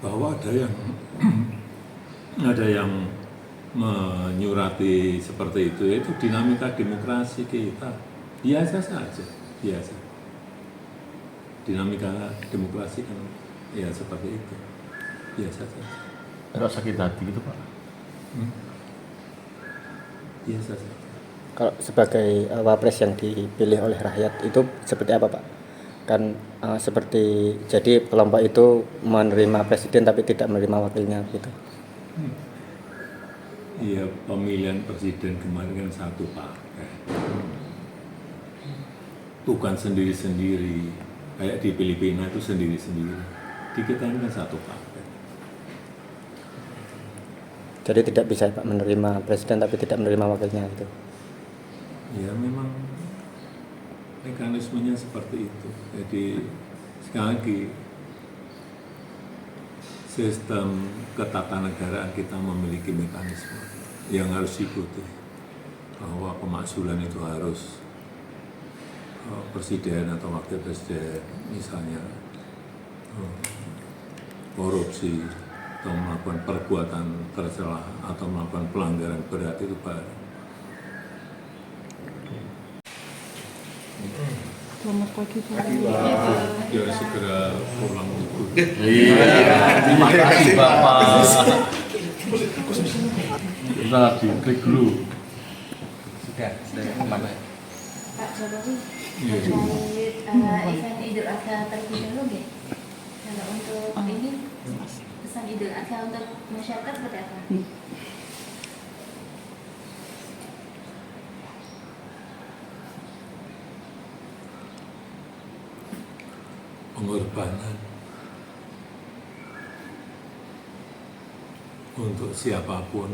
bahwa ada yang menyurati seperti itu dinamika demokrasi kita biasa saja, biasa. Dinamika demokrasi kan ya seperti itu, biasa saja. Agak sakit hati gitu Pak? Biasa saja. Kalau sebagai wapres yang dipilih oleh rakyat itu seperti apa Pak? Kan seperti jadi kelompok itu menerima presiden tapi tidak menerima wakilnya gitu. Iya, pemilihan presiden kemarin kan satu paket. Bukan sendiri-sendiri, kayak di Filipina itu sendiri-sendiri. Di kita ini kan satu paket. Jadi tidak bisa Pak menerima presiden tapi tidak menerima wakilnya gitu. Ya memang mekanismenya seperti itu. Jadi sekali lagi sistem ketatanegaraan kita memiliki mekanisme yang harus diikuti, bahwa pemakzulan itu harus presiden atau wakil presiden misalnya korupsi atau melakukan perbuatan tercela atau melakukan pelanggaran berat itu baru. Selamat pagi Pak. Ya segera pulang dulu. Iya, terima kasih Bapak. Kita diklik dulu. Sudah kemana? Pak Jokowi, Iya. terkait event Idul Adha terlebih dahulu nggih? Kalau untuk ini pesan Idul Adha untuk masyarakat seperti apa? Pengorbanan untuk siapapun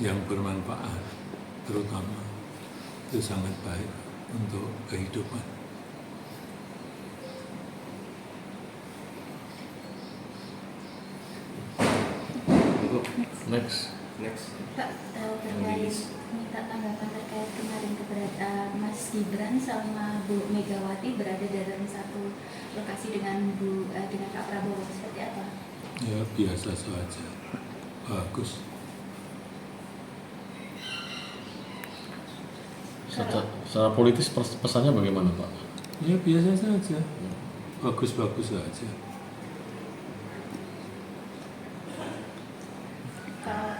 yang bermanfaat, terutama itu sangat baik untuk kehidupan. Next. Pak, terkait minta tanggapan terkait kemarin keberadaan Mas Gibran sama Bu Megawati berada dalam satu lokasi dengan Pak Prabowo, seperti apa? Ya biasa saja, bagus. Secara politis pesannya bagaimana Pak? Ya biasa saja, bagus-bagus saja. Kalau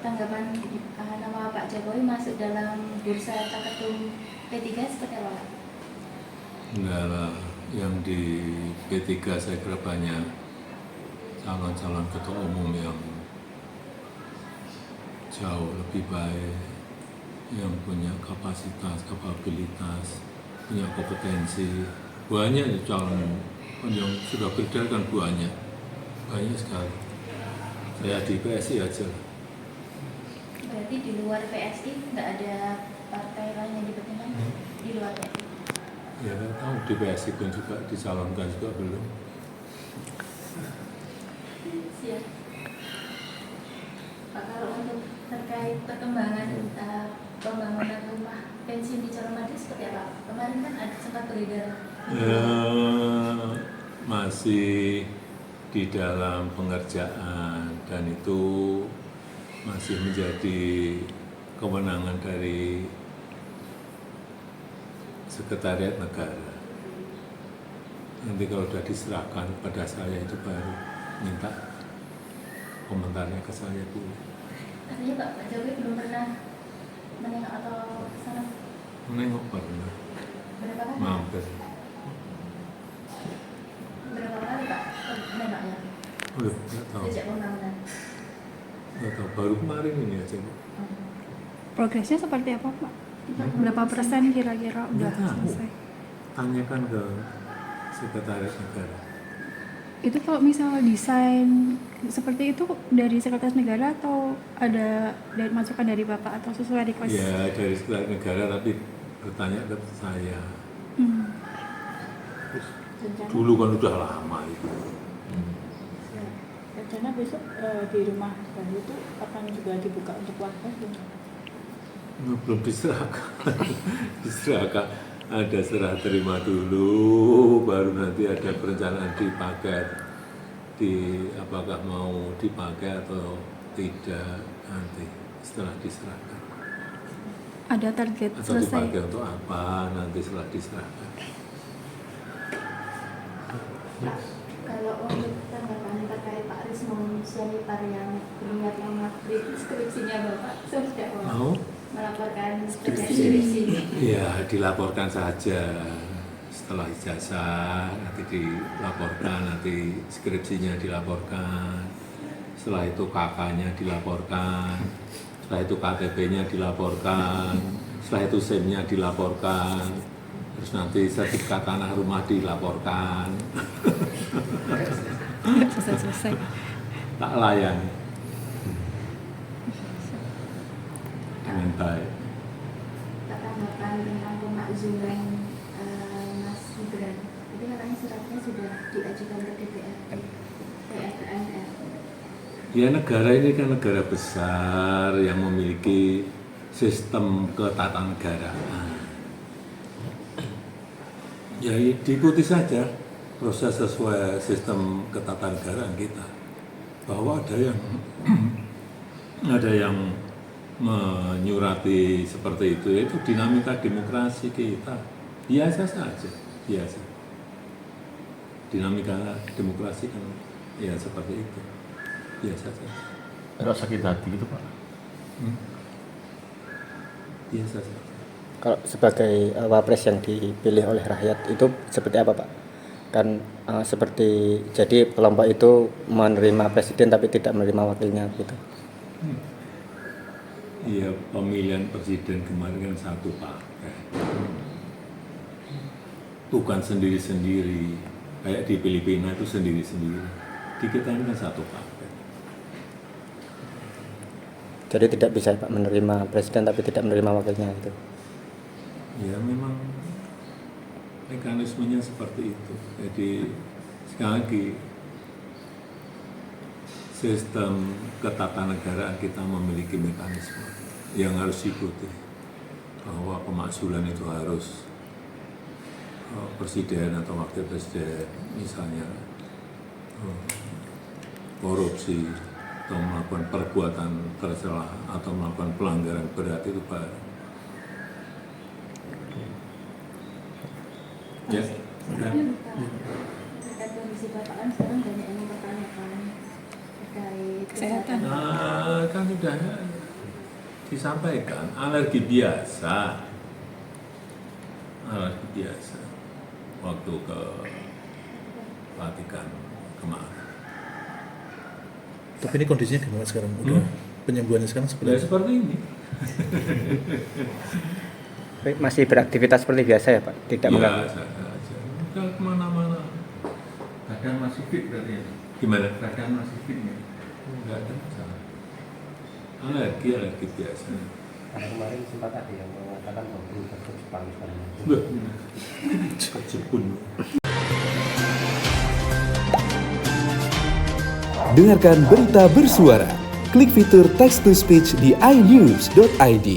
tanggapan nama Pak Jokowi masuk dalam bursa caketum P3 seperti apa Pak? Enggak lah, yang di P3 saya kira banyak calon-calon ketua umum yang jauh lebih baik, yang punya kapasitas, kapabilitas, punya kompetensi. Banyak calon yang sudah beredar kan banyak sekali. Saya di PSI aja. Berarti di luar PSI nggak ada partai lain yang dipertimbangkan di luar PSI? Ya nggak tahu, di PSI pun juga dicalonkan juga belum. Siap. Pak, kalau untuk terkait perkembangan pembangunan rumah pensiun di Colomadu seperti apa? Kemarin kan ada sempat beredar. Masih di dalam pengerjaan dan itu masih menjadi kewenangan dari Sekretariat Negara. Nanti kalau sudah diserahkan pada saya itu baru minta komentarnya ke saya dulu. Artinya Pak Jokowi belum pernah menengok atau sana? Menengok pernah, Berapa kali? mampir. Berapa kali Pak menengoknya? Udah, nggak tahu. Sejak pembangunan? Nggak tahu, baru kemarin ini aja. Progresnya seperti apa Pak? Berapa persen kira-kira udah Nggak tahu. selesai? Tanyakan ke Sekretariat Negara. Itu kalau misalnya desain seperti itu dari Sekretaris Negara atau ada dari masukan dari Bapak atau sesuai request? Ya dari Sekretariat Negara tapi bertanya ke saya. Terus, dulu kan udah lama itu. Rencana besok di rumah baru itu akan juga dibuka untuk warga? Belum diserahkan. Diserahkan. Ada serah terima dulu, baru nanti ada perencanaan dipakai. Apakah mau dipakai atau tidak nanti setelah diserahkan. Ada target Atau selesai. dipakai untuk apa nanti setelah diserahkan. Kalau untuk tanggapan terkait Pak Rismond Syarifar yang berniat mengupgrade skripsinya Bapak, sudah Mau? melaporkan skripsi. Ya, dilaporkan saja. Setelah ijazah nanti dilaporkan, nanti skripsinya dilaporkan. Setelah itu KK-nya dilaporkan. Setelah itu KTP-nya dilaporkan. Setelah itu SIM-nya dilaporkan. Terus nanti sertifikat tanah rumah dilaporkan. Nggak selesai-selesai. Tak layan. Dengan baik. Tanggapan tentang pemakzulan Mas Gibran. Jadi katanya suratnya sudah diajukan ke DPRD, ke MPR. Ya, negara ini kan negara besar yang memiliki sistem ketatanegaraan. Ya, diikuti saja proses sesuai sistem ketatanegaraan kita. Bahwa ada yang menyurati seperti itu dinamika demokrasi kita. Biasa saja, biasa. Dinamika demokrasi kan ya seperti itu. Biasa saja. Ada sakit hati gitu Pak? Biasa saja. Kalau sebagai wapres yang dipilih oleh rakyat itu seperti apa Pak? Kan seperti jadi kelompok itu menerima presiden tapi tidak menerima wakilnya gitu. Iya, pemilihan presiden kemarin kan satu partai. Bukan sendiri-sendiri. Kayak di Filipina itu sendiri-sendiri. Di kita ini kan satu partai. Jadi tidak bisa Pak menerima presiden tapi tidak menerima wakilnya itu. Ya memang mekanismenya seperti itu. Jadi sekali lagi sistem ketatanegaraan kita memiliki mekanisme yang harus diikuti, bahwa pemakzulan itu harus presiden atau wakil presiden misalnya korupsi atau melakukan perbuatan tercela atau melakukan pelanggaran berat itu baru. Ya. Terkait kondisi Bapak kan sekarang banyak yang mempertanyakan terkait Kesehatan. Nah, kan sudah disampaikan alergi biasa waktu ke Vatikan kemarin. Tapi ini kondisinya gimana sekarang? Udah penyembuhannya sekarang Ya seperti apa? seperti ini. Tapi masih beraktivitas seperti biasa ya Pak? Tidak mengganggu. Biasa saja. Udah kemana-mana. Badan masih fit berarti ya? Gimana? Badan masih fit ya? Enggak ada masalah. Alergi biasa. Karena kemarin sempat ada yang mengatakan bahwa ke Jepang misalnya. Ke Jepun. Dengarkan berita bersuara. Klik fitur text to speech di inews.id.